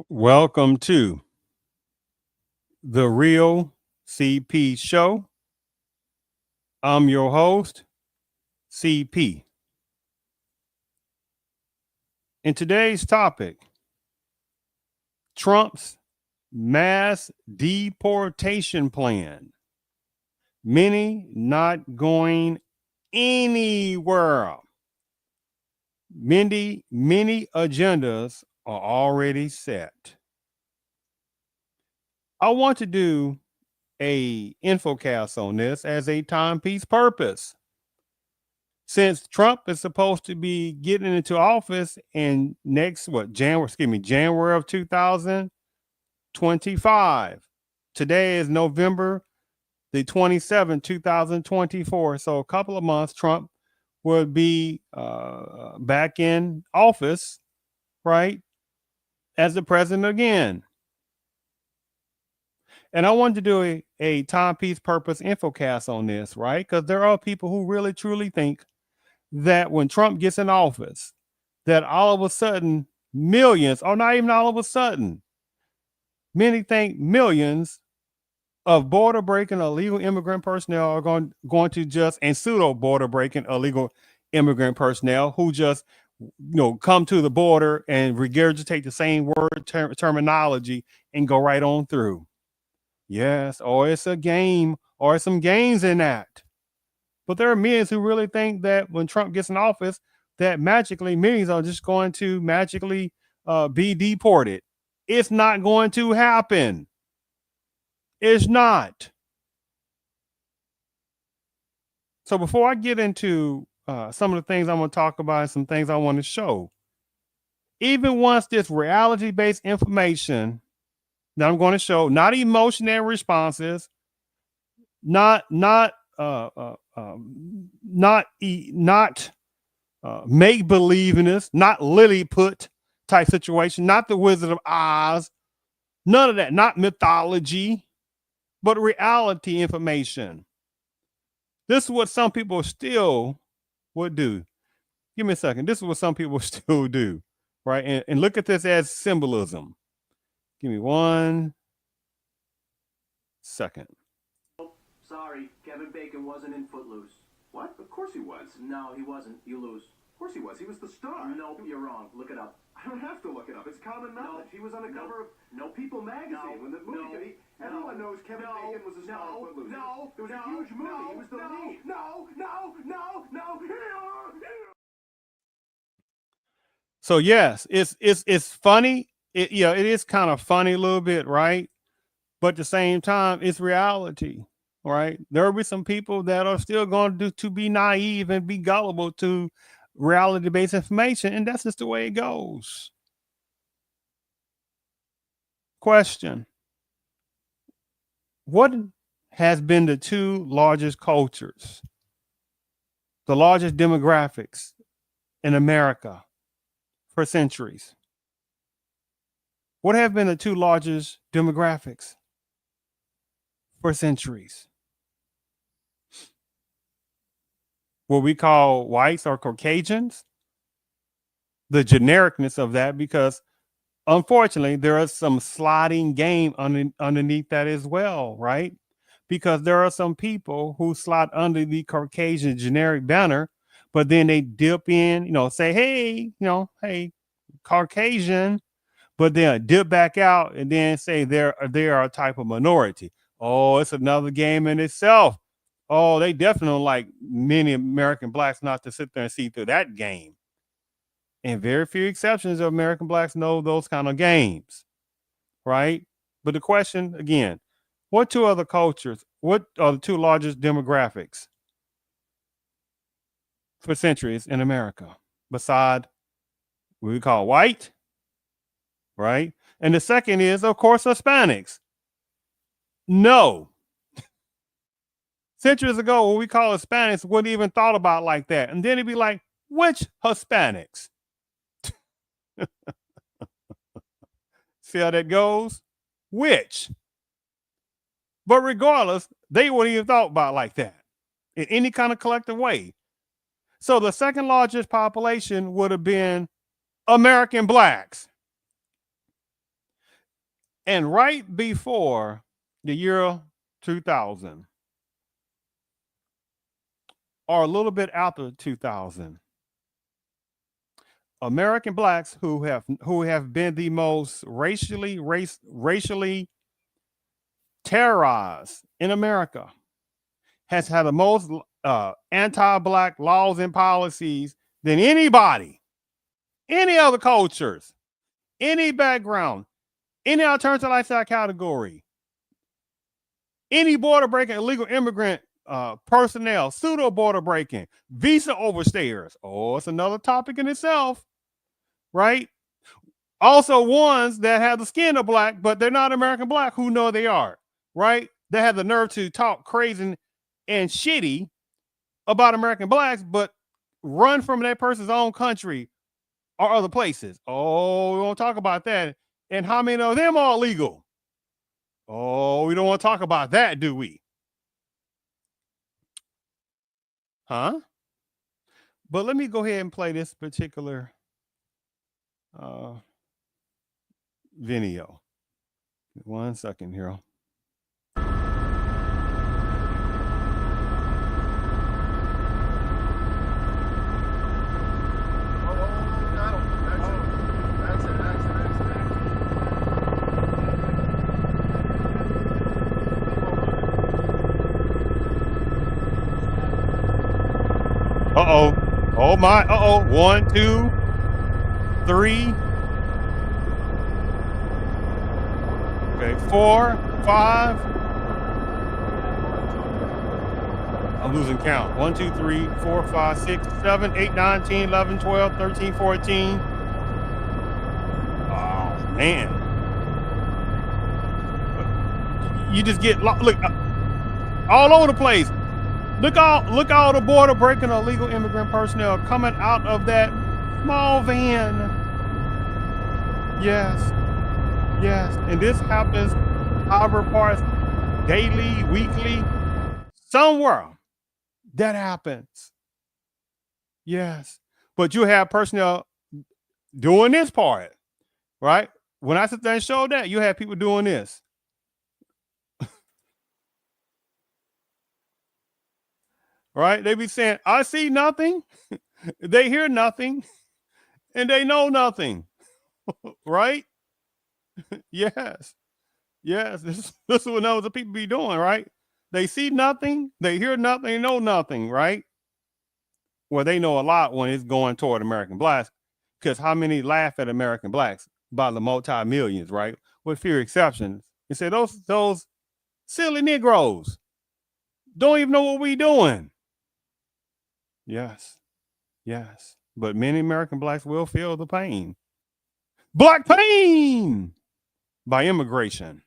Welcome to the Real CP Show. I'm your host, CP. In today's topic, Trump's mass deportation plan. Many not going anywhere. Many agendas are already set. I want to do a infocast on this as a timepiece purpose. Since Trump is supposed to be getting into office in January of 2025. Today is November the 27th, 2024. So a couple of months, Trump will be back in office, right, as the president again. And I wanted to do a timepiece purpose infocast on this, right? Because there are people who really truly think that when Trump gets in office, that all of a sudden millions, or not even all of a sudden, many think millions of border breaking illegal immigrant personnel are going to just, and pseudo border breaking illegal immigrant personnel who just come to the border and regurgitate the same word terminology and go right on through. Yes, or it's a game, or some games in that. But there are millions who really think that when Trump gets in office, that magically millions are just going to magically be deported. It's not going to happen. It's not. So before I get into some of the things I'm going to talk about and some things I want to show, even once this reality-based information that I'm going to show, not emotional responses, not make believingness, not Lilliput type situation, not the Wizard of Oz, none of that, not mythology, but reality information. This is what some people still would do. Give me a second. This is what some people still do, right? And look at this as symbolism. Give me 1 second. Sorry, Kevin Bacon wasn't in Footloose. What? Of course he was. No, he wasn't. You lose. Of course he was. He was the star. Nope, you're wrong. Look it up. I don't have to look it up. It's common knowledge. He was on the cover of People magazine when the movie. Everyone knows Kevin Bacon was a star of Footloose. It was a huge movie. He was the lead. No. So yes, it's funny. It is kind of funny a little bit, right? But at the same time, it's reality, right? There will be some people that are still going to be naive and be gullible to reality-based information, and that's just the way it goes. Question: what has been the two largest cultures, the largest demographics in America for centuries? What have been the two largest demographics for centuries? What we call whites or Caucasians, the genericness of that, because unfortunately there is some sliding game underneath that as well, right? Because there are some people who slide under the Caucasian generic banner, but then they dip in, say, hey, hey, Caucasian, but then dip back out and then say they are a type of minority. Oh, it's another game in itself. Oh, they definitely don't like many American blacks not to sit there and see through that game. And very few exceptions of American blacks know those kind of games, right? But the question again, what two other cultures, what are the two largest demographics for centuries in America beside what we call white, right? And the second is, of course, Hispanics. No. Centuries ago, what we call Hispanics wouldn't even thought about like that. And then it'd be like, which Hispanics? See how that goes? Which? But regardless, they wouldn't even thought about like that in any kind of collective way. So the second largest population would have been American blacks. And right before the year 2000, or a little bit after 2000, American blacks who have been the most racially terrorized in America has had the most anti-black laws and policies than anybody, any other cultures, any background, any alternative lifestyle category, any border breaking illegal immigrant personnel, pseudo border breaking, visa overstayers. Oh, it's another topic in itself, right? Also, ones that have the skin of black, but they're not American black, who know they are, right? They have the nerve to talk crazy and shitty about American blacks, but run from that person's own country or other places. Oh, we won't talk about that. And how many of them are illegal? Oh, we don't want to talk about that, do we? Huh? But let me go ahead and play this particular uh, video. 1 second here. Uh-oh. Oh my. Uh-oh. 1, 2, 3. Okay. 4, 5. I'm losing count. 1, 2, 3, 4, 5, 6, 7, 8, 9, 10, 11, 12, 13, 14. Oh, man. You just get, look, all over the place. Look all the border breaking illegal immigrant personnel coming out of that small van. Yes. Yes. And this happens however parts daily, weekly, somewhere that happens. Yes. But you have personnel doing this part, right? When I sit there and show that, you have people doing this. Right? They be saying, I see nothing, they hear nothing, and they know nothing. Right? Yes. Yes. This is what those the people be doing, right? They see nothing, they hear nothing, they know nothing, right? Well, they know a lot when it's going toward American blacks, because how many laugh at American blacks by the multi-millions, right? With few exceptions. And say those silly Negroes don't even know what we doing. Yes. Yes. But many American blacks will feel the pain. Black pain by immigration,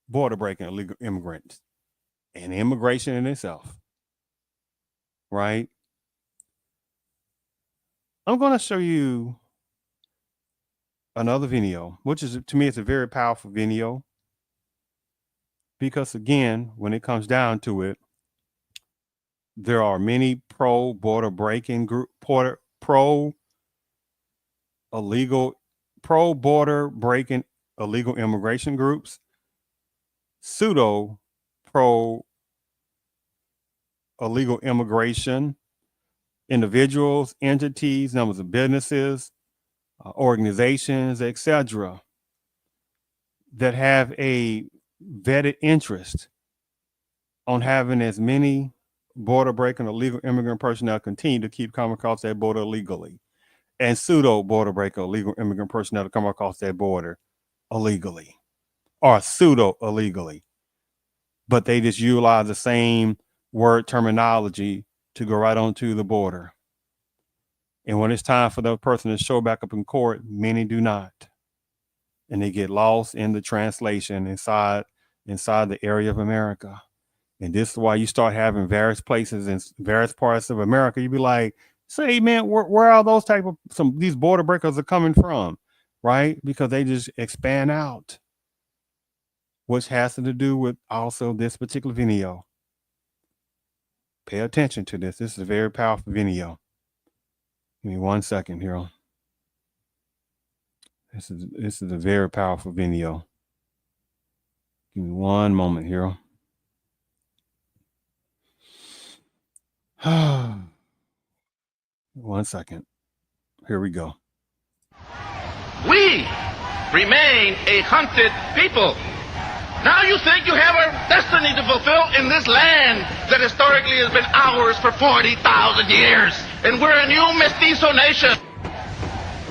border breaking illegal immigrants, and immigration in itself. Right? I'm going to show you another video, which is, to me, it's a very powerful video. Because again, when it comes down to it, there are many pro border breaking group, pro border breaking illegal immigration groups, pseudo pro illegal immigration individuals, entities, numbers of businesses, organizations, etc., that have a vetted interest on having as many border breaking illegal immigrant personnel continue to keep coming across that border illegally, and pseudo border breaking illegal immigrant personnel to come across that border illegally or pseudo illegally. But they just utilize the same word terminology to go right onto the border. And when it's time for the person to show back up in court, many do not. And they get lost in the translation inside the area of America. And this is why you start having various places in various parts of America. You be like, say, man, where are those type of these border breakers are coming from? Right? Because they just expand out. Which has to do with also this particular video. Pay attention to this. This is a very powerful video. Give me 1 second here. This is a very powerful video. Give me one moment here. One second. Here we go. We remain a hunted people. Now you think you have a destiny to fulfill in this land that historically has been ours for 40,000 years. And we're a new mestizo nation.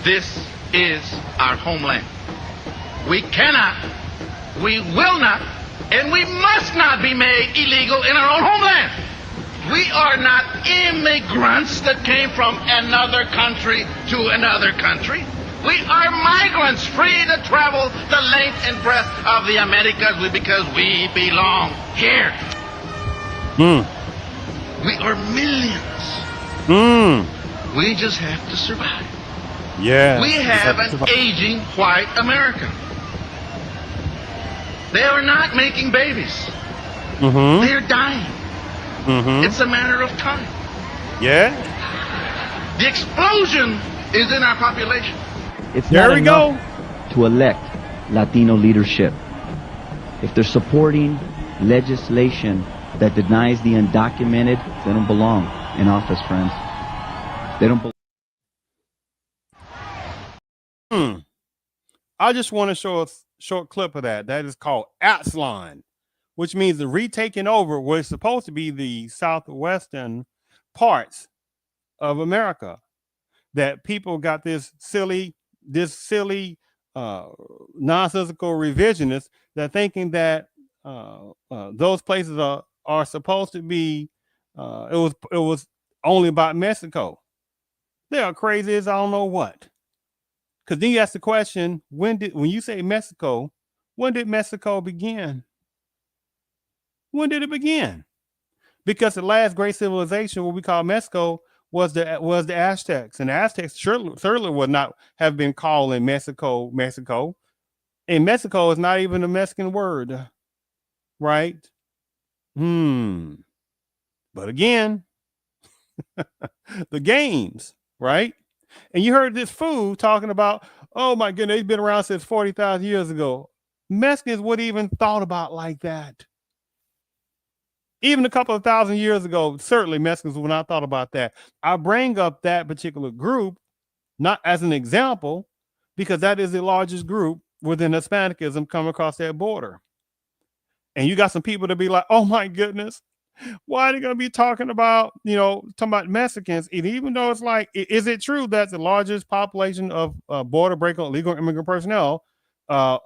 This is our homeland. We cannot, we will not, and we must not be made illegal in our own homeland. We are not immigrants that came from another country to another country. We are migrants free to travel the length and breadth of the Americas because we belong here. We are millions. We just have to survive. Yeah. We have an aging white America. They are not making babies. They are dying. It's a matter of time. Yeah. The explosion is in our population. It's There not we enough to elect Latino leadership. If they're supporting legislation that denies the undocumented, they don't belong in office, friends. They don't belong. I just want to show a short clip of that. That is called Atslon, which means the retaking over was supposed to be the southwestern parts of America. That people got this silly nonsensical revisionist that thinking that those places are supposed to be it was only about Mexico. They are crazy as I don't know what. Because then you ask the question, when you say Mexico, when did Mexico begin? When did it begin? Because the last great civilization, what we call Mexico, was the Aztecs, and the Aztecs certainly would not have been calling Mexico. And Mexico is not even a Mexican word, right? But again, the games, right? And you heard this fool talking about, oh my goodness, he's been around since 40,000 years ago. Mexicans would even thought about like that. Even a couple of thousand years ago, certainly Mexicans would not thought about that. I bring up that particular group not as an example, because that is the largest group within Hispanicism coming across that border. And you got some people to be like, oh my goodness, why are they going to be talking about, talking about Mexicans? And even though it's like, is it true that the largest population of border breaking illegal immigrant personnel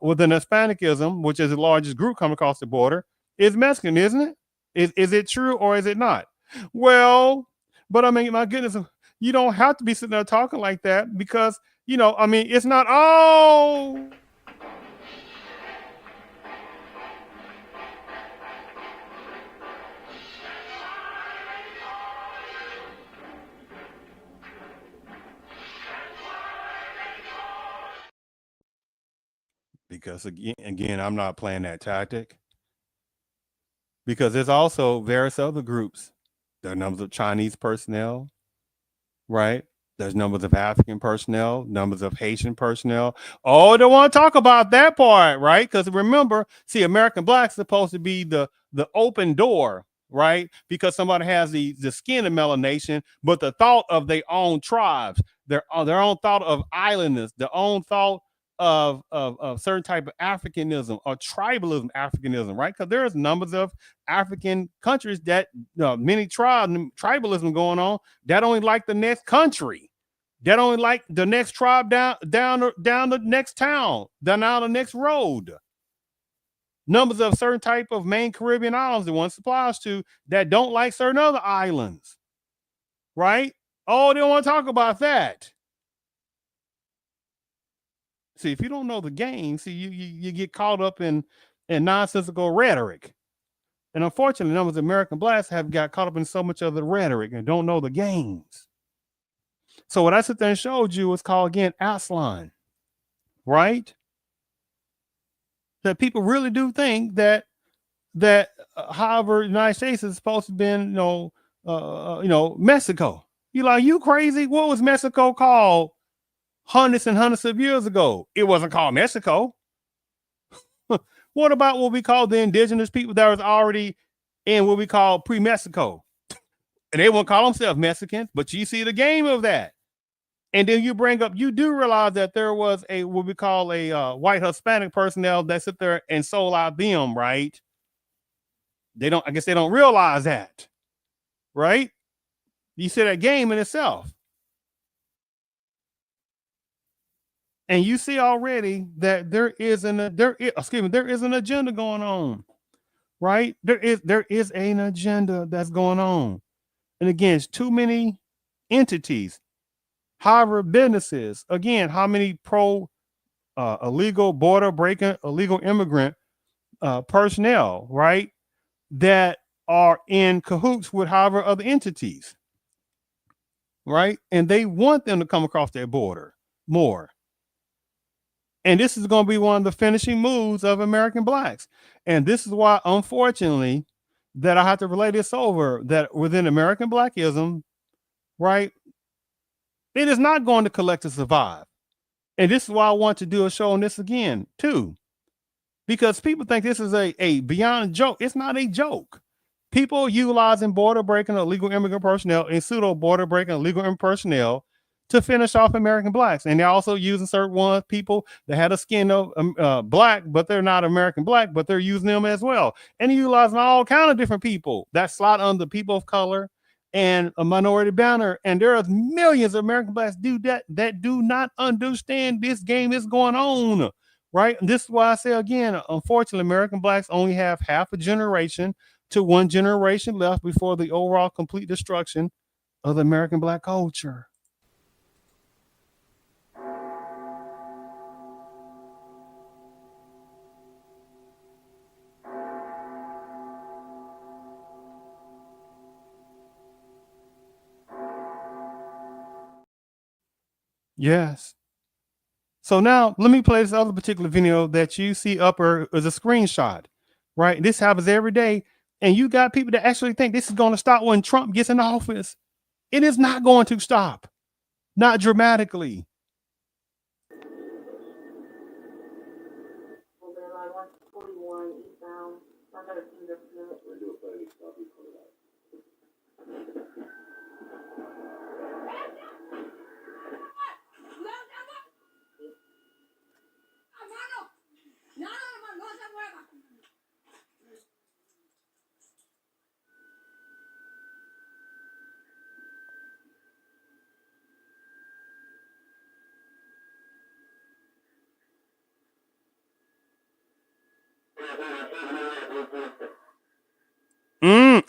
within Hispanicism, which is the largest group coming across the border, is Mexican, isn't it? Is it true or is it not? Well, but I mean, my goodness, you don't have to be sitting there talking like that because, it's not all. Because again, I'm not playing that tactic. Because there's also various other groups. There are numbers of Chinese personnel, right? There's numbers of African personnel, numbers of Haitian personnel. Oh, they want to talk about that part, right? Because remember, see, American blacks are supposed to be the open door, right? Because somebody has the skin of melanation, but the thought of their own tribes, their own thought of islandness, their own thought of certain type of Africanism or tribalism, Africanism, right? Because there's numbers of African countries that many tribalism going on that only like the next country, that only like the next tribe down the next town, down the next road. Numbers of certain type of main Caribbean islands that one supplies to that don't like certain other islands, right? Oh, they don't want to talk about that. See, if you don't know the game, see, you get caught up in nonsensical rhetoric. And unfortunately, numbers of American blacks have got caught up in so much of the rhetoric and don't know the games. So what I sit there and showed you was called, again, Aslan, right? That people really do think that however, the United States is supposed to be, Mexico. You like, you crazy? What was Mexico called hundreds and hundreds of years ago? It wasn't called Mexico. What about what we call the indigenous people that was already in what we call pre-Mexico? And they won't call themselves Mexicans, but you see the game of that. And then you bring up, you do realize that there was a what we call a white Hispanic personnel that sit there and sold out them, right? They don't, I guess they don't realize that, right? You see that game in itself. And you see already that there is an agenda going on, right? There is an agenda that's going on. And again, it's too many entities, however, businesses, again, how many pro illegal border breaking, illegal immigrant personnel, right? That are in cahoots with however other entities, right? And they want them to come across their border more. And this is going to be one of the finishing moves of American blacks. And this is why, unfortunately, that I have to relay this over, that within American blackism, right, it is not going to collect to survive. And this is why I want to do a show on this again, too. Because people think this is a beyond joke. It's not a joke. People utilizing border breaking illegal immigrant personnel and pseudo border breaking illegal immigrant personnel to finish off American blacks. And they're also using certain ones, people that had a skin of black, but they're not American black, but they're using them as well. And utilizing all kind of different people that slot under people of color and a minority banner. And there are millions of American blacks that do not understand this game is going on. Right. And this is why I say again, unfortunately, American blacks only have half a generation to one generation left before the overall complete destruction of the American black culture. Yes. So now let me play this other particular video that you see upper as a screenshot, right? This happens every day. And you got people that actually think this is going to stop when Trump gets in office. It is not going to stop, not dramatically.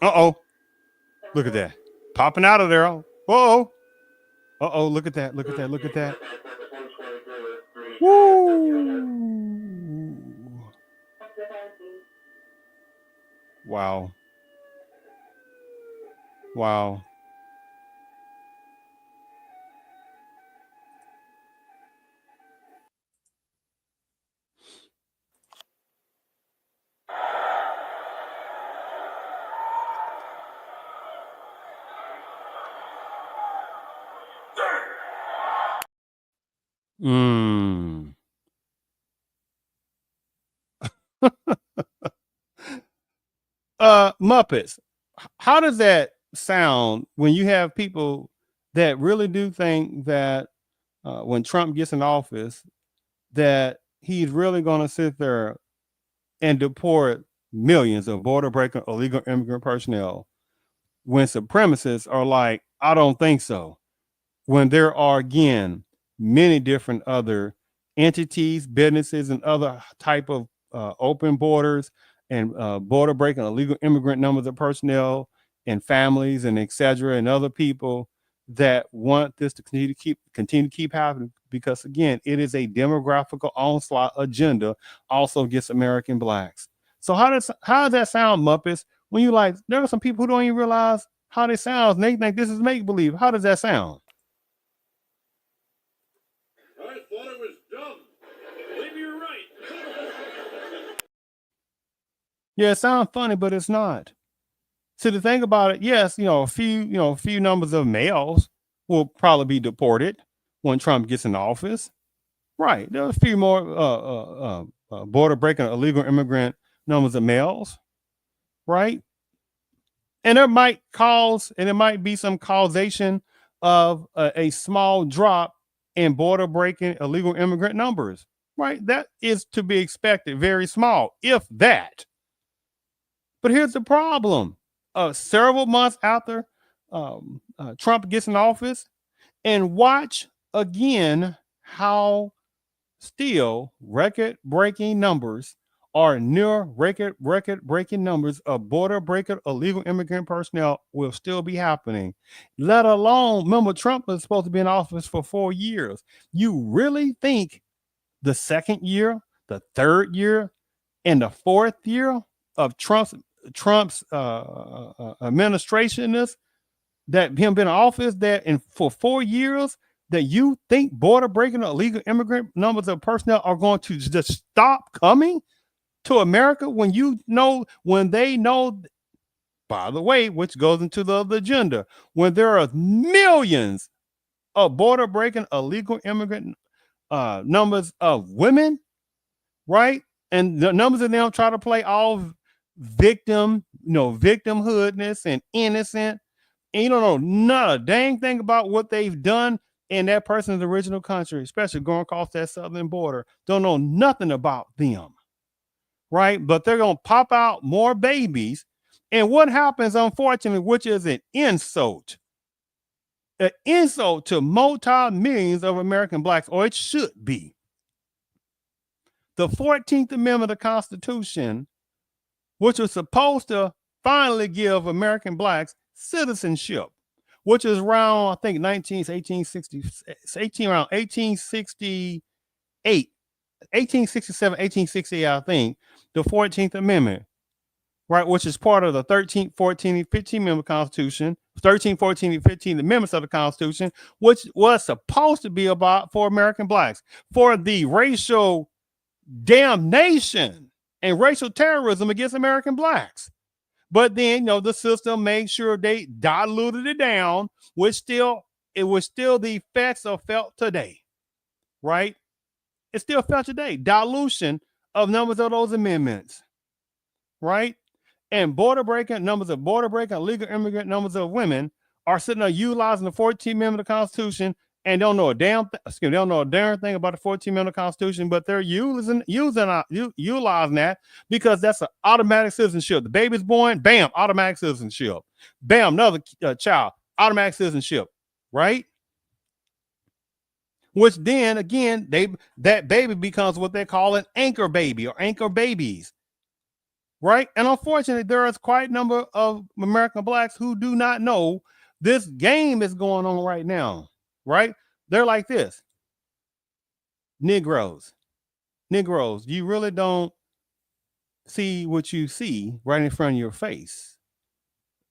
Uh-oh. Look at that. Popping out of there. Whoa. Uh-oh. Look at that. Look at that. Look at that. Woo. Wow. Wow. Muppets. How does that sound when you have people that really do think that when Trump gets in office, that he's really going to sit there and deport millions of border breaking illegal immigrant personnel, when supremacists are like, I don't think so. When there are, again, many different other entities, businesses, and other type of open borders and border breaking illegal immigrant numbers of personnel and families and etc. and other people that want this to continue to keep happening, because again, it is a demographical onslaught agenda also against American blacks. So how does that sound, Muppets? When you like, there are some people who don't even realize how they sound, and they think this is make believe. How does that sound? I thought it was dumb. Maybe you're right. Yeah, it sounds funny, but it's not. So to think about it, yes, a few numbers of males will probably be deported when Trump gets in office. Right. There are a few more border breaking illegal immigrant numbers of males, right? And there might be some causation of a small drop in border breaking illegal immigrant numbers, right? That is to be expected, very small, if that. But here's the problem: several months after Trump gets in office, and watch again how still record breaking numbers or near record breaking numbers of border breaker illegal immigrant personnel will still be happening. Let alone, remember, Trump was supposed to be in office for 4 years. You really think the second year, the third year, and the fourth year of Trump's administration is that him being in office that in for 4 years that you think border breaking illegal immigrant numbers of personnel are going to just stop coming to America when they know, by the way, which goes into the other agenda, when there are millions of border breaking illegal immigrant numbers of women, right? And the numbers of them try to play all victimhoodness and innocent, and you don't know not a dang thing about what they've done in that person's original country, especially going across that southern border. Don't know nothing about them, right? But they're going to pop out more babies. And what happens, unfortunately, which is an insult to multi-millions of American blacks, or it should be. The 14th Amendment of the Constitution, which was supposed to finally give American blacks citizenship, which is around, I think, 1867, 1868, I think, the 14th Amendment, right, which is part of the 13th, 14th, and 15th Amendment Constitution, 13th, 14th, and 15th Amendments of the Constitution, which was supposed to be about for American blacks, for the racial damnation and racial terrorism against American blacks. But then, the system made sure they diluted it down, it was still the effects are felt today, right? It's still felt today. Dilution of numbers of those amendments, right? And border breaking, illegal immigrant numbers of women are sitting there utilizing the 14th Amendment of the Constitution and don't know a damn thing about the 14th Amendment of the Constitution, but they're utilizing that because that's an automatic citizenship. The baby's born, bam, automatic citizenship. Bam, another child, automatic citizenship, right? Which then again, that baby becomes what they call an anchor baby or anchor babies, right? And unfortunately, there is quite a number of American blacks who do not know this game is going on right now, right? They're like this: Negroes, you really don't see what you see right in front of your face.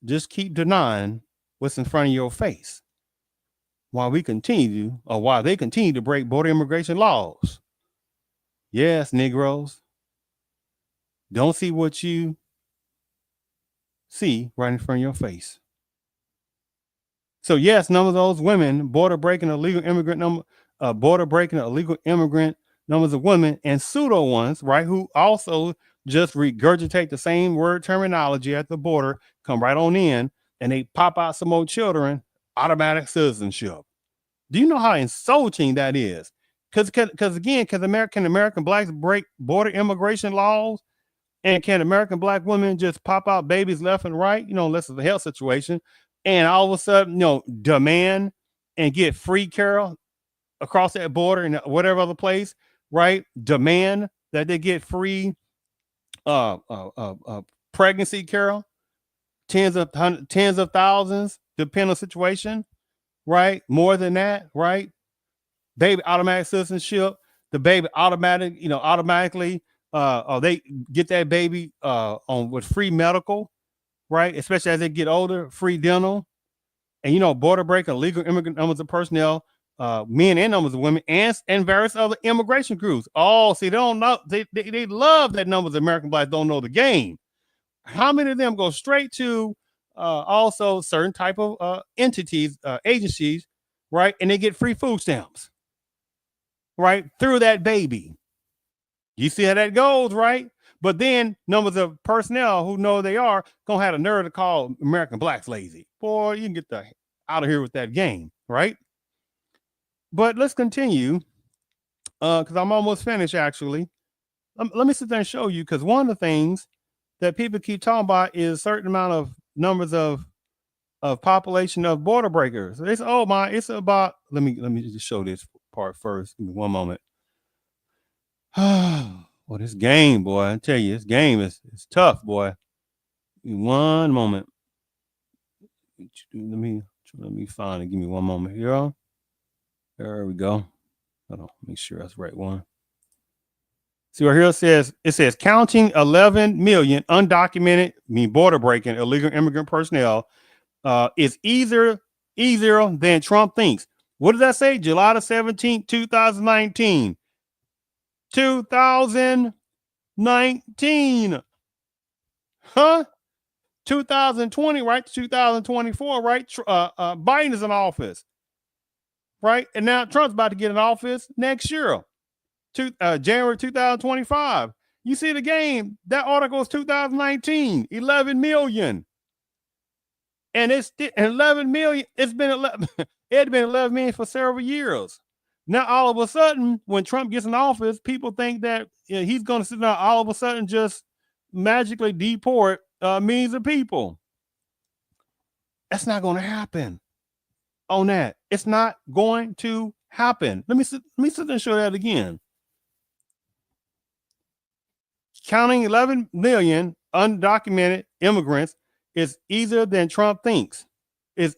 Just keep denying what's in front of your face while they continue to break border immigration laws. Yes, Negroes, don't see what you see right in front of your face. So yes, none of those women border breaking illegal immigrant numbers of women and pseudo ones, right, who also just regurgitate the same word terminology at the border, come right on in, and they pop out some more children, automatic citizenship. Do you know how insulting that is? Because American blacks break border immigration laws? And can American black women just pop out babies left and right, unless it's a health situation, and all of a sudden, demand and get free care across that border in whatever other place, right? Demand that they get free pregnancy care, tens of thousands, depending on the situation, right? More than that, right? Baby automatic citizenship, the baby automatically or they get that baby on with free medical, right? Especially as they get older, free dental, and border breaking illegal immigrant numbers of personnel, men and numbers of women, and various other immigration groups. Oh, see, they don't know. They love that numbers of American blacks don't know the game. How many of them go straight to also certain type of entities, agencies, right? And they get free food stamps. right, through that baby. You see how that goes, right? But then numbers of personnel who know they are going to have the nerve to call American blacks lazy. Boy, you can get the out of here with that game, right? But let's continue because I'm almost finished, actually. Let me sit there and show you, because one of the things that people keep talking about is a certain amount of numbers of population of border breakers. It's it's about, let me just show this part first. Give me one moment. Well, this game, boy, I tell you, this game is tough, boy. Give me one moment. Let me find it. Give me one moment here. There we go. Hold on, make sure that's the right one. See right here it says counting 11 million undocumented, border breaking illegal immigrant personnel is easier than Trump thinks. What does that say? July the 17th, 2019. 2019. Huh? 2020, right? 2024, right? Biden is in office, right? And now Trump's about to get in office next year, January 2025. You see the game? That article is 2019, 11 million. And it's 11 million. It's been 11. It had been 11 million for several years. Now, all of a sudden, when Trump gets in office, people think that he's going to sit down, all of a sudden, just magically deport millions of people. That's not going to happen. On that, it's not going to happen. Let me sit there and show that again. Counting 11 million undocumented immigrants is easier than Trump thinks. Is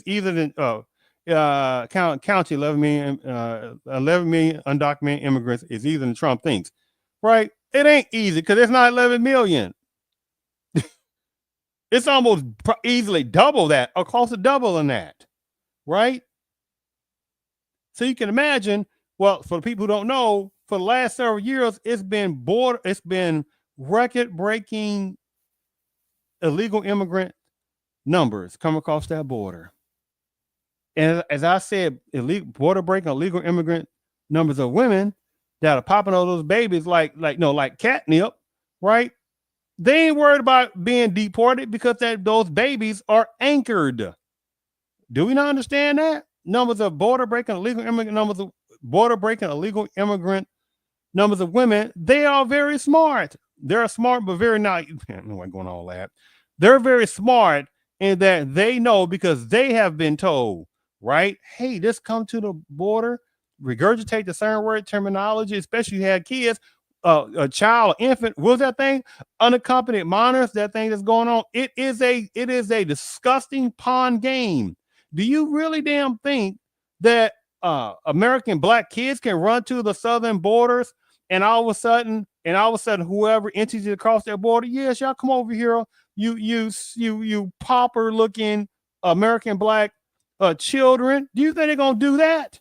easier than counting 11 million undocumented immigrants is easier than Trump thinks, right? It ain't easy because it's not 11 million. It's almost easily double that, or close to double than that, right? So you can imagine. Well, for the people who don't know, for the last several years, it's been record-breaking illegal immigrant numbers come across that border. And as I said, border breaking illegal immigrant numbers of women that are popping all those babies like catnip, right? They ain't worried about being deported because those babies are anchored. Do we not understand that? Numbers of border breaking illegal immigrant numbers of numbers of women, they are very smart. They're smart, but very naive. I don't know what's going on all that. They're very smart in that they know, because they have been told, right? Hey, just come to the border, regurgitate the certain word terminology, especially if you had kids, a child, infant. What was that thing? Unaccompanied minors. That thing that's going on. It is a disgusting pawn game. Do you really damn think that American black kids can run to the southern borders and all of a sudden whoever enters across that border, yes, y'all come over here, you pauper looking American black children? Do you think they're gonna do that?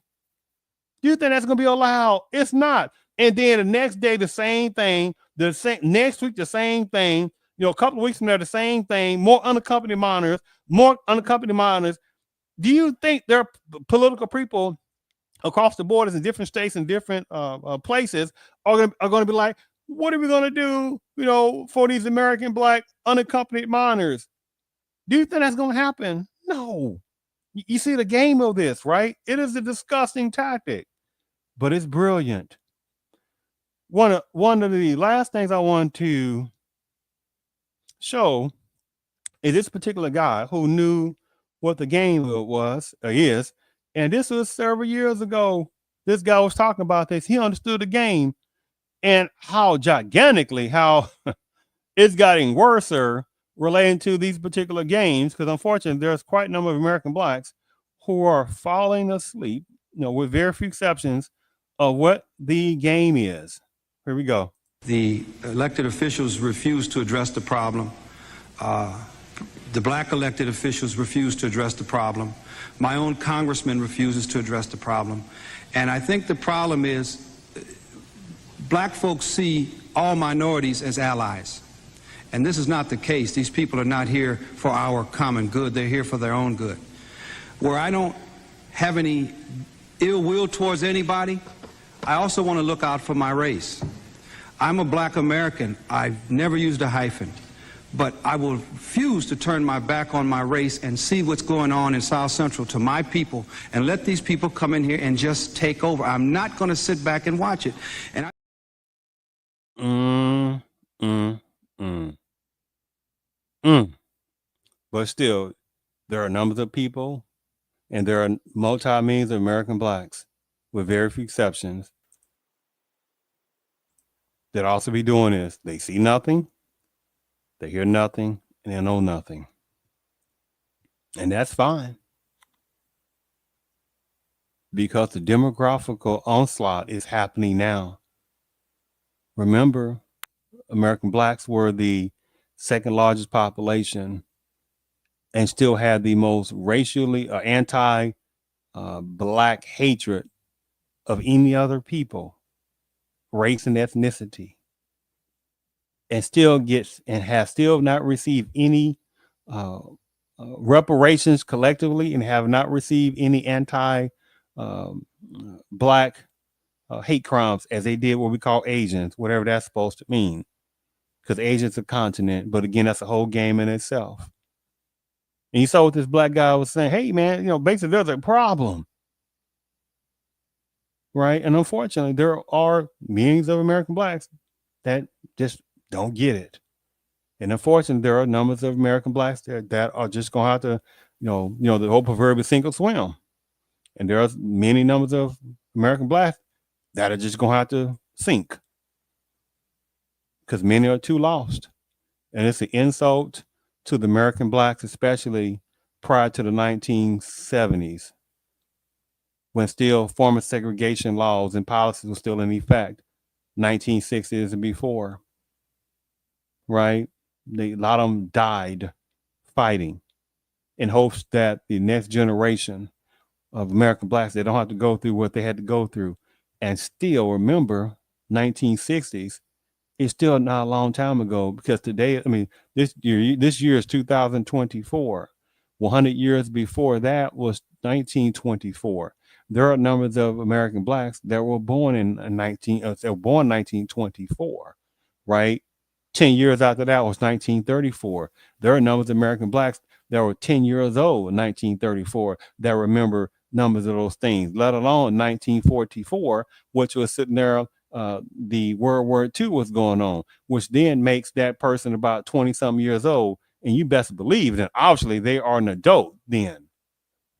Do you think that's gonna be allowed? It's not. And then the next day, the same thing. Next week, the same thing. A couple of weeks from there, the same thing. More unaccompanied minors. Do you think there are political people across the borders in different states and different places are going to be like, what are we going to do, for these American black unaccompanied minors? Do you think that's going to happen? No. You see the game of this, right? It is a disgusting tactic, but it's brilliant. One of the last things I want to show is this particular guy who knew what the game is. And this was several years ago. This guy was talking about this. He understood the game and how gigantically, how it's getting worse relating to these particular games. Because unfortunately, there's quite a number of American blacks who are falling asleep, with very few exceptions, of what the game is. Here we go. The elected officials refuse to address the problem. The black elected officials refuse to address the problem. My own congressman refuses to address the problem. And I think the problem is black folks see all minorities as allies. And this is not the case. These people are not here for our common good. They're here for their own good. Where I don't have any ill will towards anybody, I also want to look out for my race. I'm a black American. I've never used a hyphen. But I will refuse to turn my back on my race and see what's going on in South Central to my people and let these people come in here and just take over. I'm not going to sit back and watch it. And But still, there are numbers of people, and there are multi-millions of American blacks, with very few exceptions, that also be doing this. They see nothing, they hear nothing, and they know nothing. And that's fine. Because the demographical onslaught is happening now. Remember, American blacks were the second largest population and still had the most racially anti-black hatred of any other people, race and ethnicity, and still gets and has still not received any reparations collectively, and have not received any anti-black hate crimes as they did what we call Asians, whatever that's supposed to mean, because Asia's a continent. But again, that's a whole game in itself. And you saw what this black guy was saying. Hey, man, basically there's a problem, right? And unfortunately, there are millions of American blacks that just don't get it. And unfortunately, there are numbers of American blacks that are just going to have to, the whole proverbial sink or swim. And there are many numbers of American blacks that are just going to have to sink, because many are too lost. And it's an insult to the American blacks, especially prior to the 1970s, when still former segregation laws and policies were still in effect, 1960s and before, right? A lot of them died fighting in hopes that the next generation of American blacks, they don't have to go through what they had to go through. And still, remember, 1960s is still not a long time ago, because today, this year is 2024. 100 years before that was 1924. There are numbers of American blacks that were born in 1924, right? 10 years after that was 1934. There are numbers of American blacks that were 10 years old in 1934 that remember numbers of those things, let alone 1944, which was sitting there, the World War II was going on, which then makes that person about 20 some years old. And you best believe that obviously they are an adult then,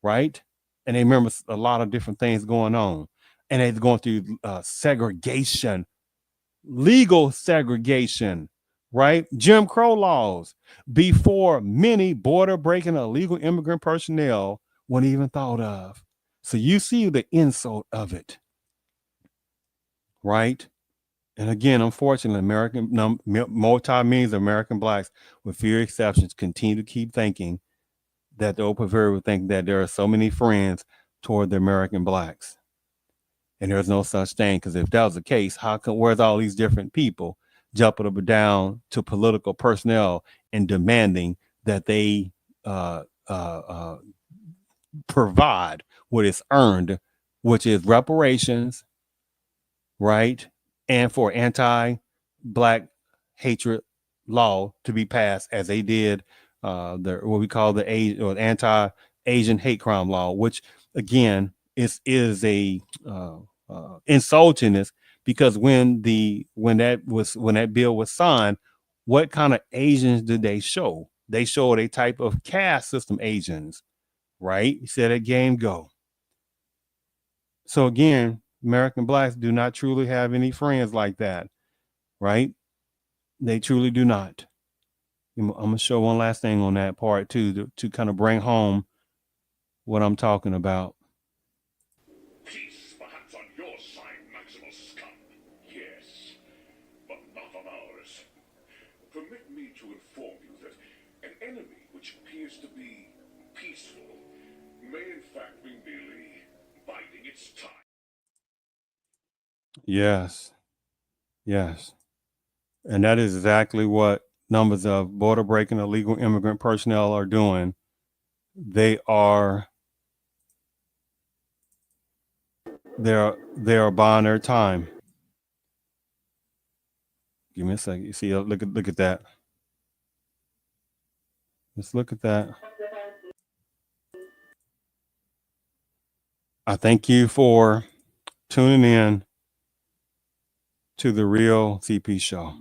right? And they remember a lot of different things going on. And they're going through segregation, legal segregation, right? Jim Crow laws, before many border breaking illegal immigrant personnel weren't even thought of. So you see the insult of it, right? And again, unfortunately, multi-millions of American blacks, with few exceptions, continue to keep thinking that the open very would think that there are so many friends toward the American blacks. And there's no such thing, because if that was the case, where's all these different people jumping up and down to political personnel and demanding that they provide what is earned, which is reparations, right? And for anti-black hatred law to be passed, as they did what we call the anti-Asian hate crime law, which again is a insultingness, because when that bill was signed, what kind of Asians did they show? They showed a type of caste system Asians, right? You said that game go. So again, American blacks do not truly have any friends like that, right? They truly do not. I'm going to show one last thing on that part too, to kind of bring home what I'm talking about. Peace, perhaps on your side, Maximal scum. Yes, but not on ours. Permit me to inform you that an enemy which appears to be peaceful may in fact be merely biding its time. Yes. And that is exactly what numbers of border breaking illegal immigrant personnel are doing. They are They are buying their time. Give me a second. You see, look at that. Let's look at that. I thank you for tuning in to the Real CP Show.